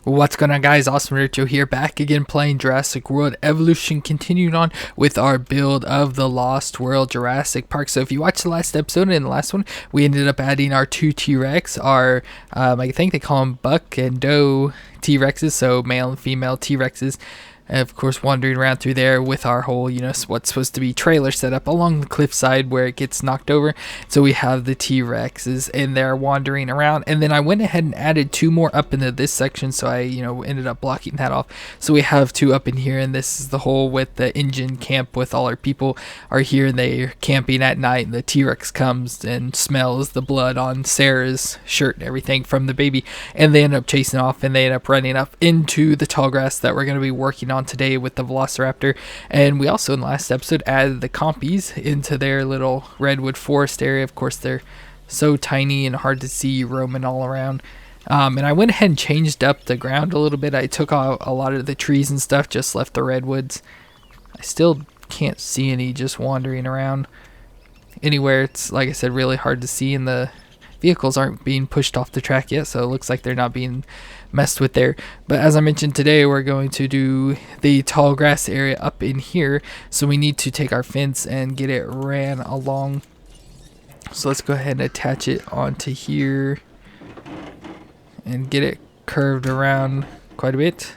What's going on, guys? FallenRedZeo here, back again playing Jurassic World Evolution, continuing on with our build of the Lost World Jurassic Park. So if you watched the last episode, in the last one we ended up adding our two T-Rex, our I think they call them buck and doe T-Rexes, so male and female T-Rexes. And of course, wandering around through there with our whole, what's supposed to be trailer set up along the cliffside where it gets knocked over. So we have the T-Rexes in there wandering around. And then I went ahead and added two more up into this section. So I, ended up blocking that off. So we have two up in here. And this is the whole with the engine camp with all our people are here. And they're camping at night. And the T-Rex comes and smells the blood on Sarah's shirt and everything from the baby. And they end up chasing off. And they end up running up into the tall grass that we're going to be working on today with the Velociraptor. And we also in the last episode added the compies into their little redwood forest area. Of course, they're so tiny and hard to see roaming all around. And I went ahead and changed up the ground a little bit. I took out a lot of the trees and stuff, just left the redwoods. I still can't see any just wandering around anywhere. It's, like I said, really hard to see, and the vehicles aren't being pushed off the track yet, so it looks like they're not being messed with there. But as I mentioned, today we're going to do the tall grass area up in here, so we need to take our fence and get it ran along. So let's go ahead and attach it onto here and get it curved around quite a bit.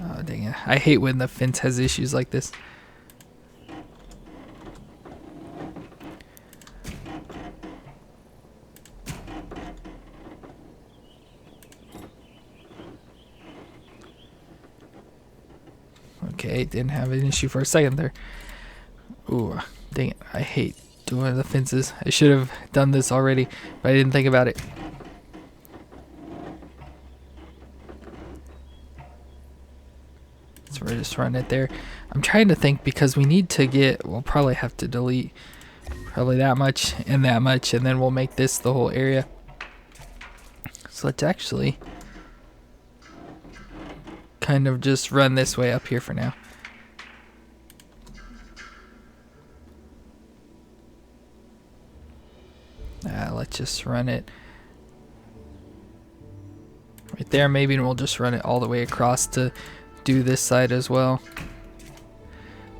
Oh, dang it. I hate when the fence has issues like this. Okay, didn't have an issue for a second there. Ooh, dang it. I hate doing the fences. I should have done this already, but I didn't think about it. So we're just running it there. I'm trying to think because we need to get, we'll probably have to delete probably that much, and then we'll make this the whole area. So let's actually kind of just run this way up here for now. Let's just run it right there maybe, and we'll just run it all the way across to do this side as well.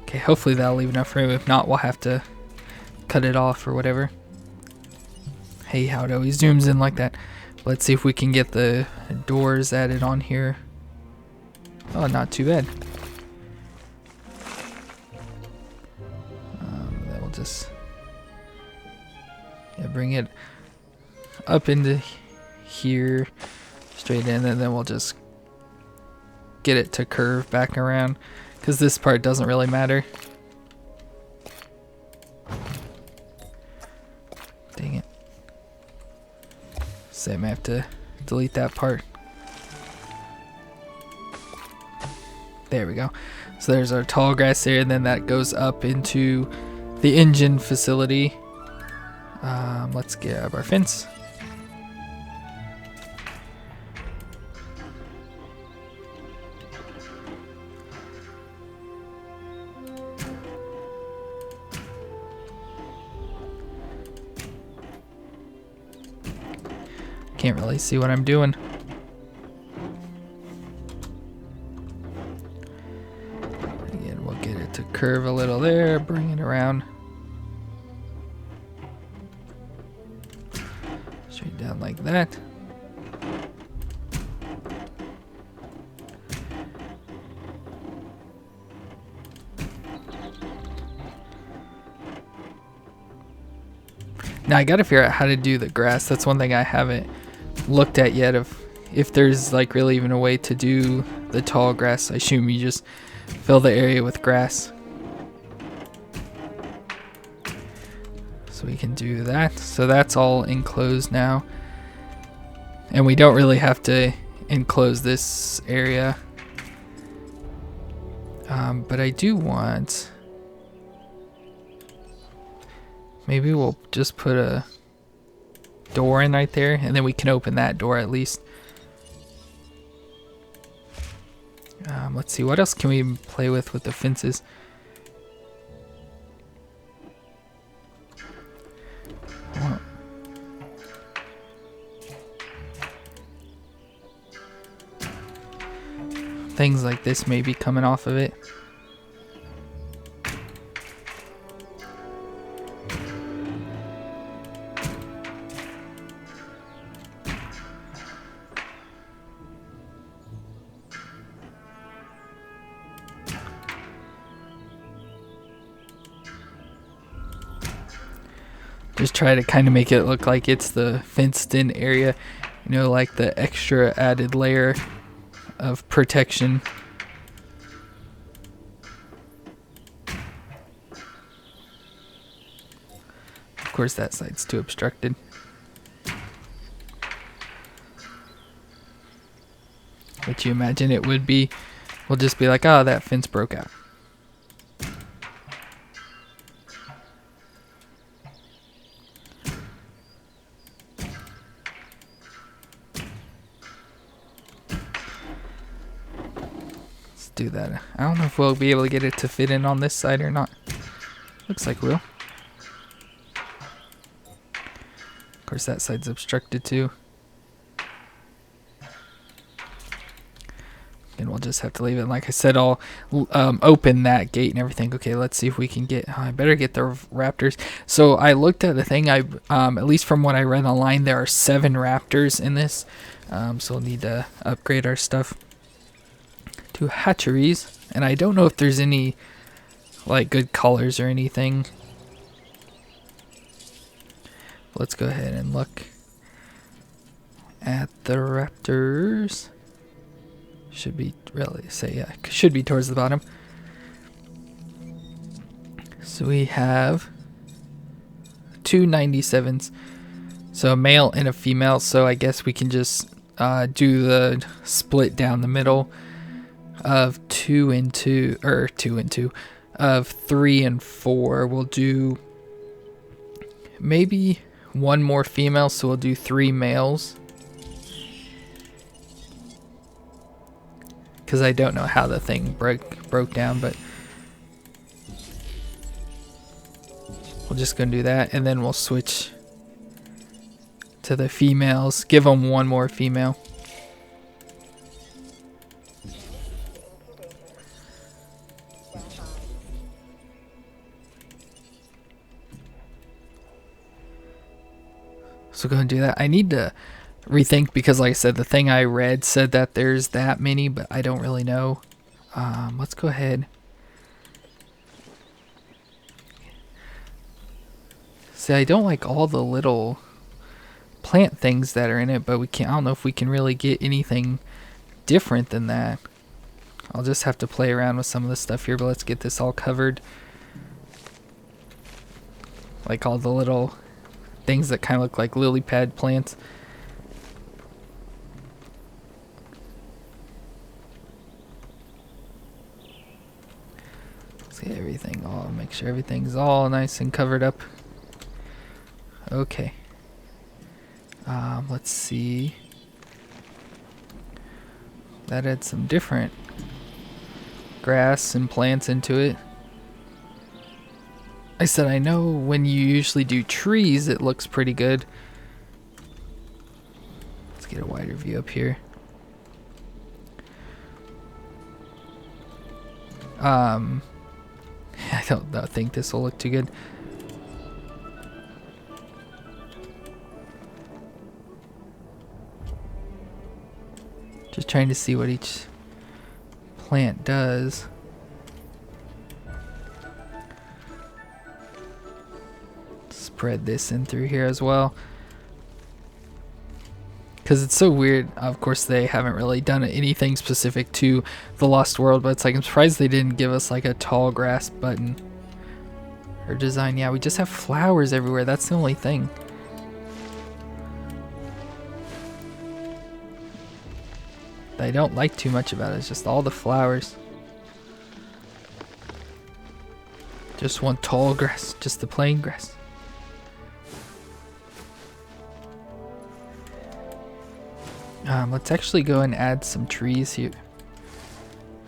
Okay, hopefully that'll leave enough room. If not, we'll have to cut it off or whatever. Hey, how it always zooms in like that. Let's see if we can get the doors added on here. Oh, not too bad. Then we'll just bring it up into here, straight in, and then we'll just get it to curve back around, because this part doesn't really matter. Dang it. So I may have to delete that part. There we go. So there's our tall grass area, and then that goes up into the engine facility. Let's grab our fence. Can't really see what I'm doing. To curve a little there, bring it around straight down like that. Now I gotta figure out how to do the grass. That's one thing I haven't looked at yet, if there's like really even a way to do the tall grass. I assume you just fill the area with grass. So we can do that. So that's all enclosed now. And we don't really have to enclose this area. But I do want... Maybe we'll just put a door in right there, and then we can open that door at least. Let's see, what else can we play with the fences? things like this may be coming off of it. Just try to kind of make it look like it's the fenced in area, you know, like the extra added layer of protection. Of course that side's too obstructed. But you imagine it would be, we'll just be like, oh, that fence broke out. Do that. I don't know if we'll be able to get it to fit in on this side or not. Looks like we'll. Of course that side's obstructed too. And we'll just have to leave it. Like I said, I'll open that gate and everything. Okay, let's see if we can get, I better get the raptors. So I looked at the thing, at least from what I read online, there are 7 raptors in this. So we'll need to upgrade our stuff to hatcheries, and I don't know if there's any like good colors or anything. Let's go ahead and look at the raptors. Should be really say yeah, should be towards the bottom. So we have 2 97s, so a male and a female. So I guess we can just do the split down the middle of 2 and 2, or 2 and 2, of 3 and 4. We'll do maybe 1 more female, so we'll do 3 males. Because I don't know how the thing broke down, but we're just gonna do that, and then we'll switch to the females. Give them 1 more female. So go ahead and do that. I need to rethink because, like I said, the thing I read said that there's that many, but I don't really know. Let's go ahead. See, I don't like all the little plant things that are in it, but we can't. I don't know if we can really get anything different than that. I'll just have to play around with some of the stuff here, but let's get this all covered. Like all the little things that kind of look like lily pad plants. Let's get everything all, make sure everything's all nice and covered up. Okay. Let's see. That adds some different grass and plants into it. I said I know when you usually do trees it looks pretty good. Let's get a wider view up here. I don't think this will look too good. Just trying to see what each plant does. Spread this in through here as well, because it's so weird. Of course they haven't really done anything specific to the Lost World, but it's like I'm surprised they didn't give us like a tall grass button or design. Yeah, we just have flowers everywhere. That's the only thing. I don't like too much about it. It's just all the flowers. Just one tall grass, just the plain grass. Let's actually go and add some trees here.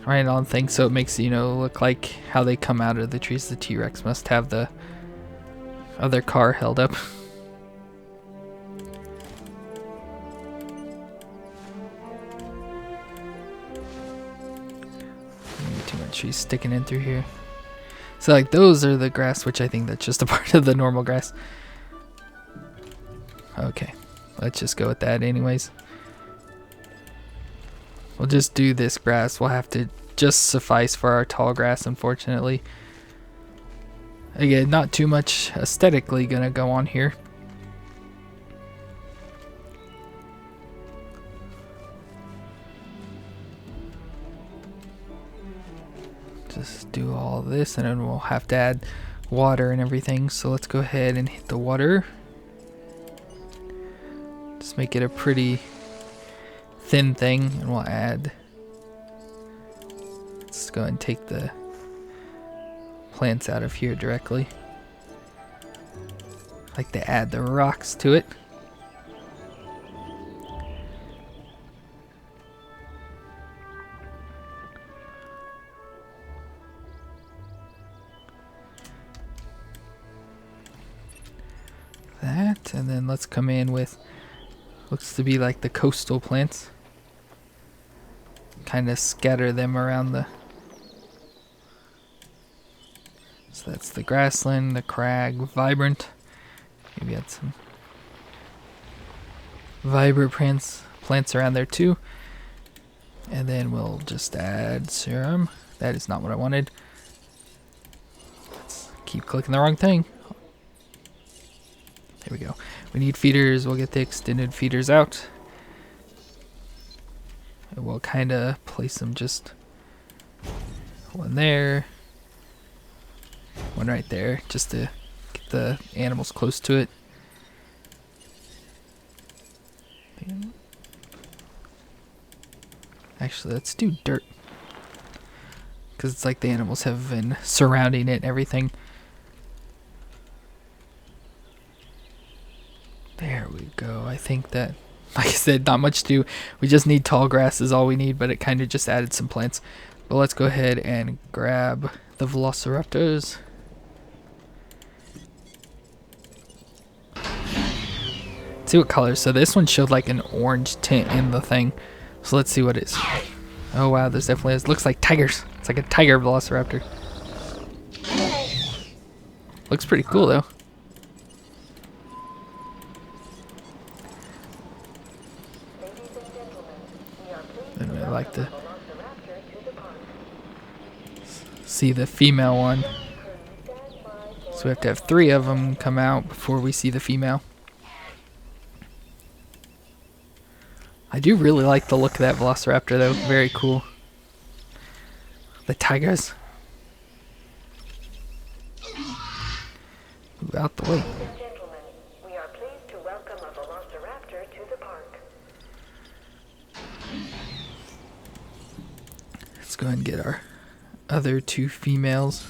Right on thing, so it makes, you know, look like how they come out of the trees. The T-Rex must have the other car held up. she's sticking in through here. So like those are the grass, which I think that's just a part of the normal grass. Okay, let's just go with that anyways. We'll just do this grass. We'll have to just suffice for our tall grass, unfortunately. Again, not too much aesthetically gonna go on here. Just do all this, and then we'll have to add water and everything. So let's go ahead and hit the water. Just make it a pretty thin thing, and we'll add. Let's go and take the plants out of here directly. I like to add the rocks to it. That, and then let's come in with looks to be like the coastal plants. Kind of scatter them around the. So that's the grassland, the crag, vibrant. Maybe add some vibrant plants around there too. And then we'll just add serum. That is not what I wanted. Let's keep clicking the wrong thing. There we go. We need feeders. We'll get the extended feeders out. And we'll kind of place them just one there, one right there, just to get the animals close to it. Actually, let's do dirt, because it's like the animals have been surrounding it and everything. There we go. I think that, like I said, not much to do. We just need tall grass is all we need, but it kind of just added some plants. But let's go ahead and grab the Velociraptors. See what colors. So this one showed like an orange tint in the thing. So let's see what it is. Oh wow, this definitely is. Looks like tigers. It's like a tiger Velociraptor. Looks pretty cool though. And I like to see the female one. So we have to have 3 of them come out before we see the female. I do really like the look of that Velociraptor though. Very cool. The tigers. Move out the way. We are pleased to welcome a Velociraptor to the park. Let's go ahead and get our other 2 females.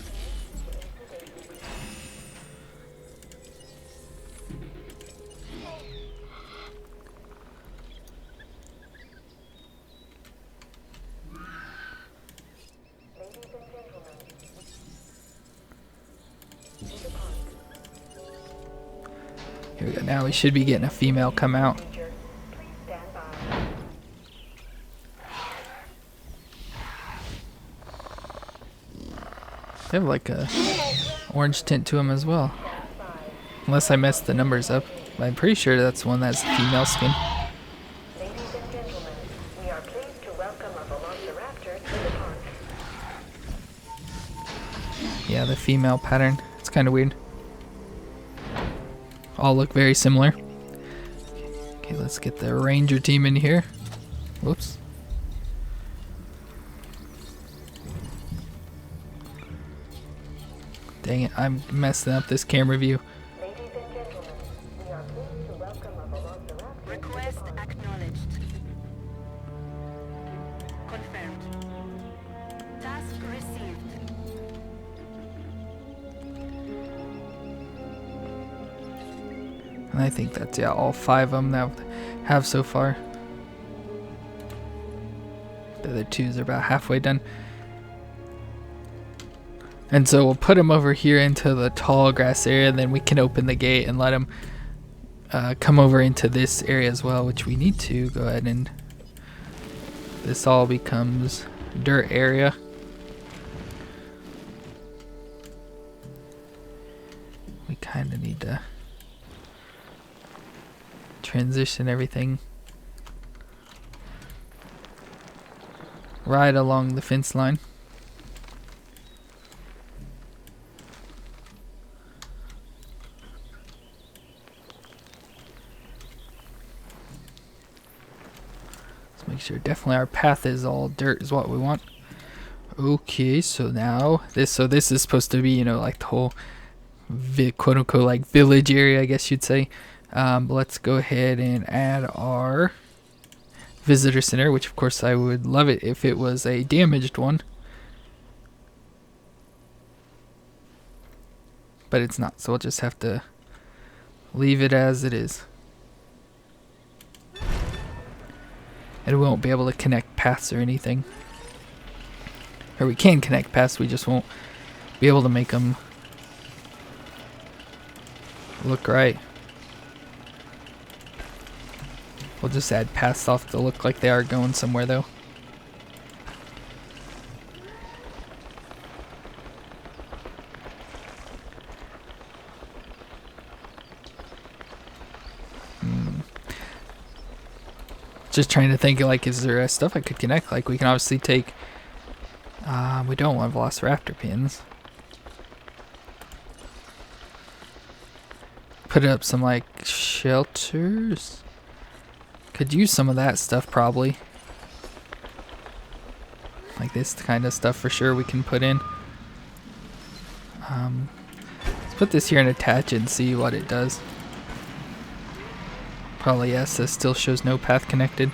Here we go. Now we should be getting a female come out. They have like a orange tint to them as well. Unless I messed the numbers up. I'm pretty sure that's one that's female skin. Ladies and gentlemen, we are pleased to welcome a Velociraptor to the park. Yeah, the female pattern. It's kind of weird. All look very similar. Okay, let's get the ranger team in here. Whoops. Dang it, I'm messing up this camera view. Ladies and gentlemen, we are pleased to welcome a Velociraptor. Request acknowledged. Confirmed. Task received. And I think that's, yeah, all 5 of them that have so far. The other 2s are about halfway done. And so we'll put them over here into the tall grass area, and then we can open the gate and let them come over into this area as well, which we need to go ahead and this all becomes dirt area. need to transition everything right along the fence line. Let's make sure definitely our path is all dirt is what we want. Okay, so now this is supposed to be, you know, like the whole quote unquote like village area, I guess you'd say. Let's go ahead and add our visitor center, which of course I would love it if it was a damaged one, but it's not, so we'll just have to leave it as it is. And we won't be able to connect paths or anything, or we can connect paths, we just won't be able to make them look right. We'll just add paths off to look like they are going somewhere though. Just trying to think, like, is there stuff I could connect? Like, we can obviously take, we don't want Velociraptor pins. Put up some, like, shelters. Could use some of that stuff probably. Like this kind of stuff for sure we can put in. Let's put this here and attach it and see what it does. Probably yes, this still shows no path connected.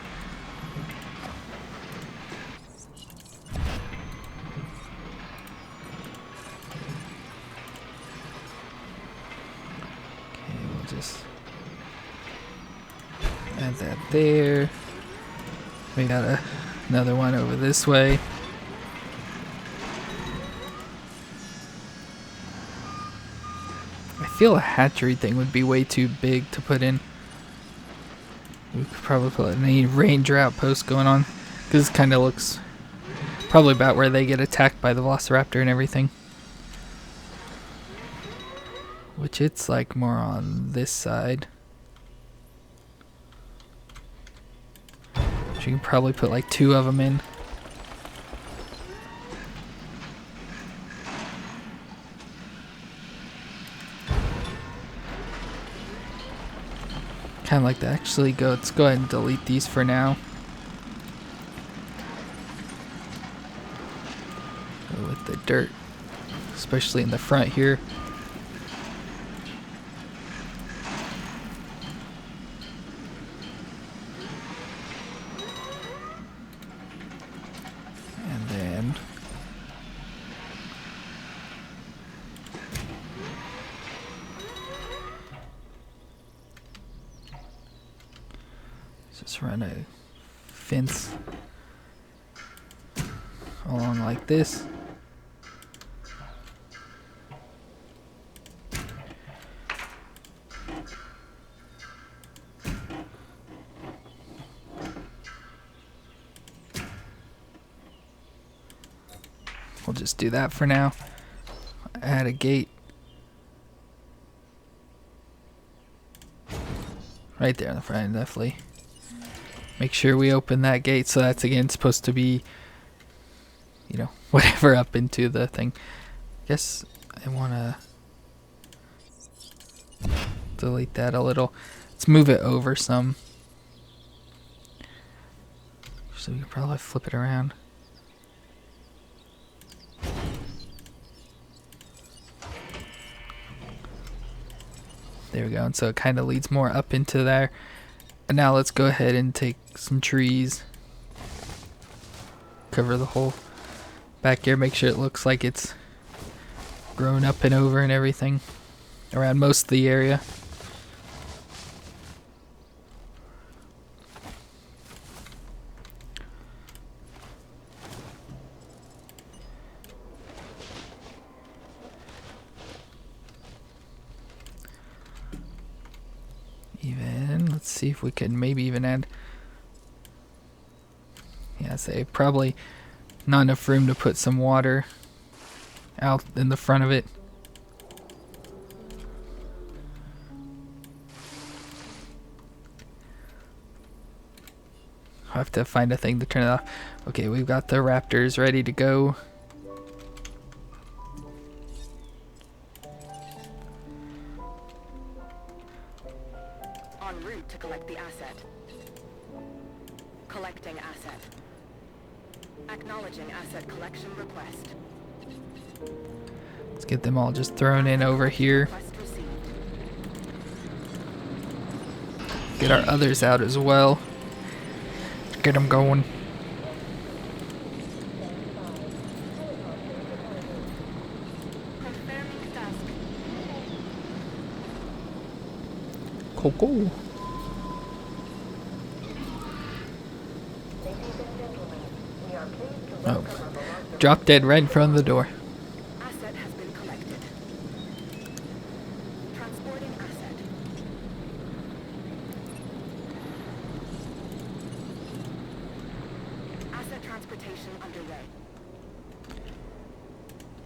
Okay, we'll just add that there. We got another one over this way. I feel a hatchery thing would be way too big to put in. We could probably put any ranger outpost going on, because this kind of looks probably about where they get attacked by the Velociraptor and everything. Which it's like more on this side. So you can probably put like 2 of them in. Kind of like to actually go, let's go ahead and delete these for now. Go with the dirt, especially in the front here. And then just run a fence along like this. We'll just do that for now. Add a gate right there in the front, definitely. Make sure we open that gate, so that's again supposed to be, you know, whatever up into the thing. Guess I want to delete that a little. Let's move it over some. So we can probably flip it around. There we go, and so it kind of leads more up into there. And now let's go ahead and take some trees. Cover the whole back here, make sure it looks like it's grown up and over and everything around most of the area. Let's see if we can maybe even add, yeah, say probably not enough room to put some water out in the front of it. I have to find a thing to turn it off. Okay, we've got the raptors ready to go. En route to collect the asset. Collecting asset. Acknowledging asset collection request. Let's get them all just thrown in over here. Request received. Get our others out as well. Get them going. Confirming task. Coco. Ladies and gentlemen, we are pleased to welcome a Velociraptor. Drop dead right in front of the door. Asset has been collected. Transporting asset. Asset transportation underway.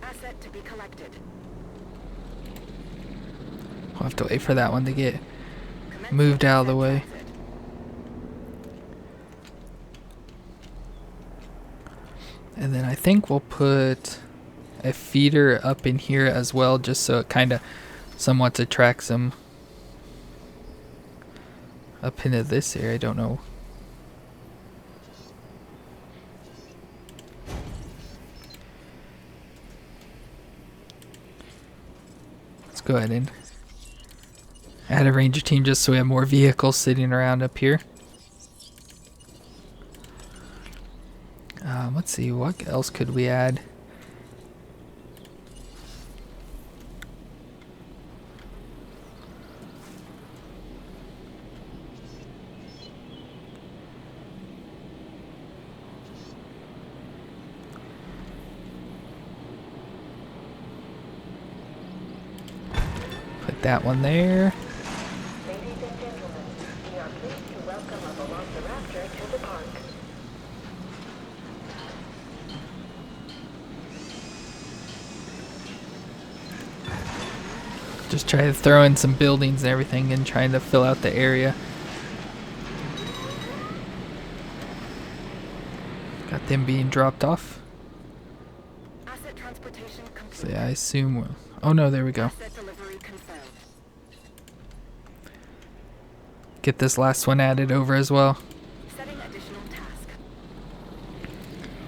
Asset to be collected. We'll have to wait for that one to get Commencing moved out of the asset way. transit. And then I think we'll put a feeder up in here as well, just so it kind of somewhat attracts them up into this area. I don't know. Let's go ahead and add a ranger team just so we have more vehicles sitting around up here. Let's see, what else could we add? Put that one there. Ladies and gentlemen, we are pleased to welcome a Velociraptor to the park. Just try to throw in some buildings and everything and trying to fill out the area. Got them being dropped off. Asset transportation complete. So yeah, I assume we'll... Oh no, there we go. Asset delivery confirmed. Get this last one added over as well. Setting additional task.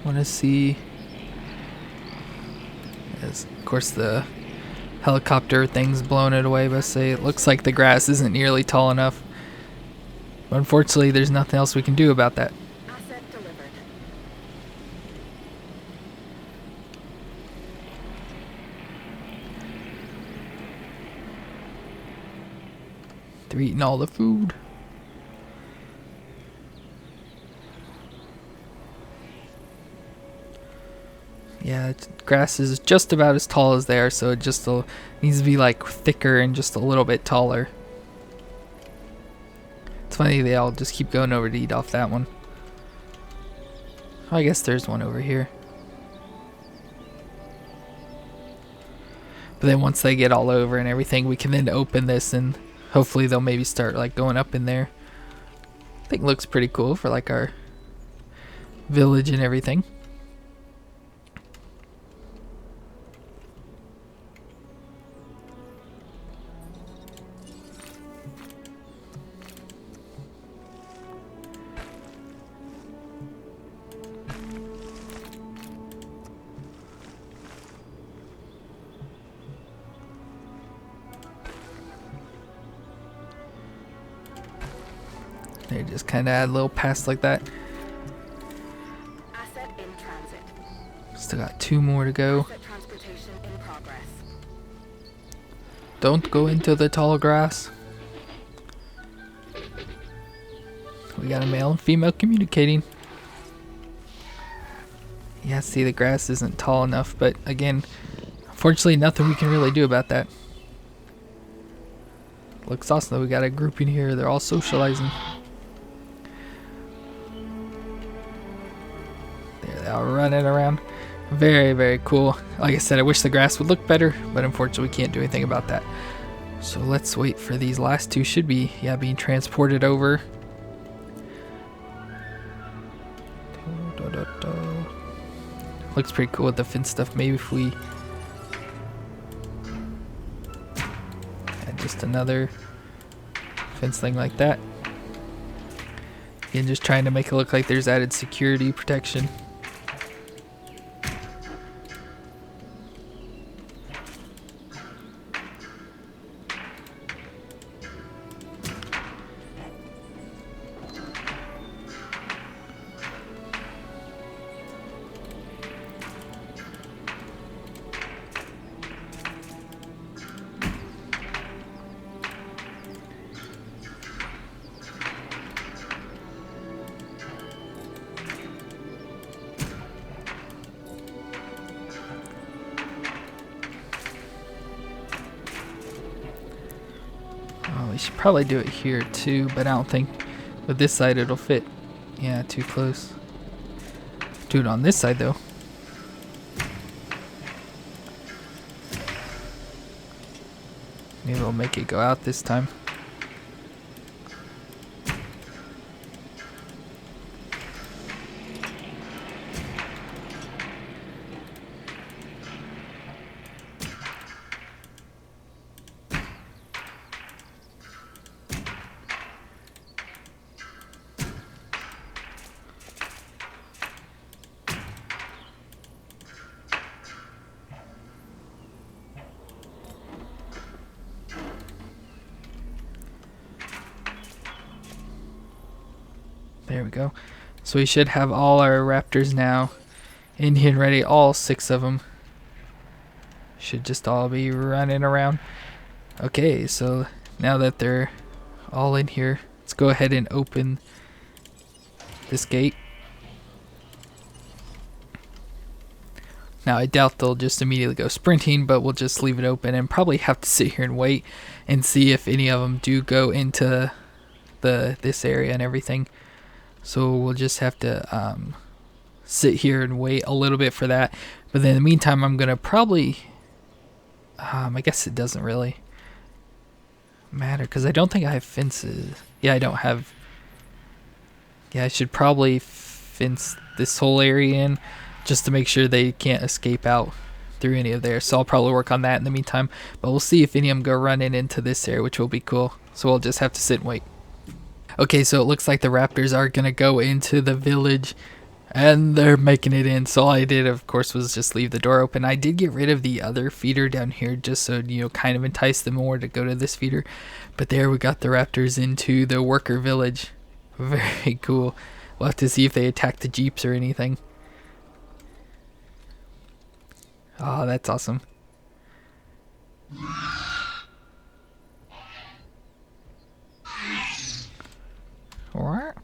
Want to see... Yes, of course the helicopter thing's blowing it away, but say it looks like the grass isn't nearly tall enough. But unfortunately, there's nothing else we can do about that. Asset delivered. They're eating all the food. Yeah, grass is just about as tall as they are, so it just needs to be like thicker and just a little bit taller. It's funny they all just keep going over to eat off that one. Oh, I guess there's one over here. But then once they get all over and everything, we can then open this and hopefully they'll maybe start like going up in there. I think it looks pretty cool for like our village and everything. They just kind of add a little pass like that. Asset in transit. Still got 2 more to go. Asset transportation in progress. Don't go into the tall grass. We got a male and female communicating. Yeah, see, the grass isn't tall enough, but again, unfortunately, nothing we can really do about that. Looks awesome though. We got a group in here. They're all socializing. There they are running around. Very, very cool. Like I said, I wish the grass would look better, but unfortunately, we can't do anything about that. So let's wait for these last 2. Should be, yeah, being transported over. Looks pretty cool with the fence stuff. Maybe if we add just another fence thing like that. Again, just trying to make it look like there's added security protection. We should probably do it here too, but I don't think with this side it'll fit. Yeah, too close. Do it on this side though. Maybe we'll make it go out this time. There we go. So we should have all our raptors now in here and ready. All 6 of them should just all be running around. Okay, so now that they're all in here, let's go ahead and open this gate. Now I doubt they'll just immediately go sprinting, but we'll just leave it open and probably have to sit here and wait and see if any of them do go into this area and everything. So we'll just have to sit here and wait a little bit for that. But then in the meantime, I'm gonna probably I guess it doesn't really matter because I don't think I have fences. Yeah, I don't have. Yeah, I should probably fence this whole area in just to make sure they can't escape out through any of there. So I'll probably work on that in the meantime. But we'll see if any of them go running into this area, which will be cool. So we'll just have to sit and wait. Okay, so it looks like the raptors are gonna go into the village and they're making it in. So all I did, of course, was just leave the door open. I did get rid of the other feeder down here just so, you know, kind of entice them more to go to this feeder. But there we got the raptors into the worker village. Very cool. We'll have to see if they attack the jeeps or anything. Oh, that's awesome. Alright.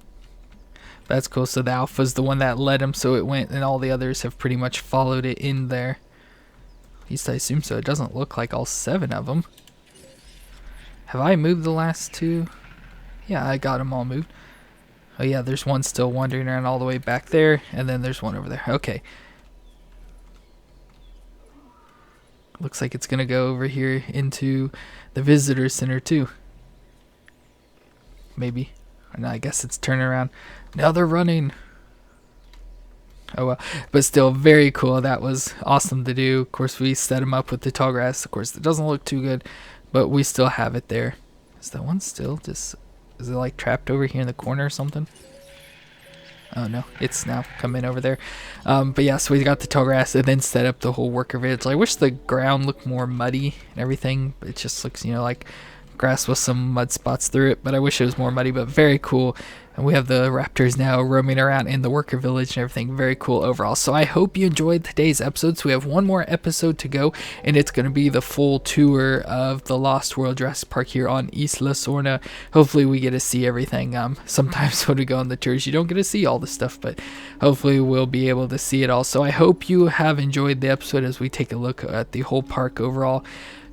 That's cool. So the alpha's the one that led him, so it went, and all the others have pretty much followed it in there. At least I assume so. It doesn't look like all 7 of them. Have I moved the last 2? Yeah, I got them all moved. Oh yeah, there's one still wandering around all the way back there, and then there's one over there. Okay. Looks like it's gonna go over here into the visitor center too. Maybe. No, I guess it's turning around. Now they're running. Oh well. But still, very cool. That was awesome to do. Of course, we set them up with the tall grass. Of course, it doesn't look too good, but we still have it there. Is that one still just... Is it like trapped over here in the corner or something? Oh no, it's now coming over there. But yeah, so we got the tall grass and then set up the whole worker village. I wish the ground looked more muddy and everything. But it just looks, you know, like grass with some mud spots through it. But I wish it was more muddy, but very cool. And we have the raptors now roaming around in the worker village and everything. Very cool overall. So I hope you enjoyed today's episode. So we have one more episode to go, and it's going to be the full tour of the Lost World Jurassic Park here on Isla Sorna. Hopefully we get to see everything. Sometimes when we go on the tours, you don't get to see all the stuff, but hopefully we'll be able to see it all. So I hope you have enjoyed the episode as we take a look at the whole park overall.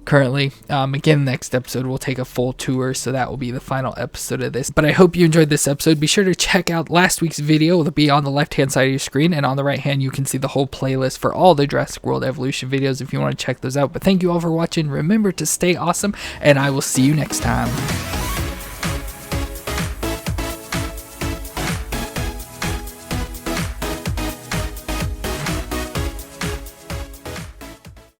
Currently, again, next episode we'll take a full tour, so that will be the final episode of this. But I hope you enjoyed this episode. Be sure to check out last week's video. It'll be on the left hand side of your screen, and on the right hand you can see the whole playlist for all the Jurassic World Evolution videos if you want to check those out. But thank you all for watching. Remember to stay awesome, and I will see you next time.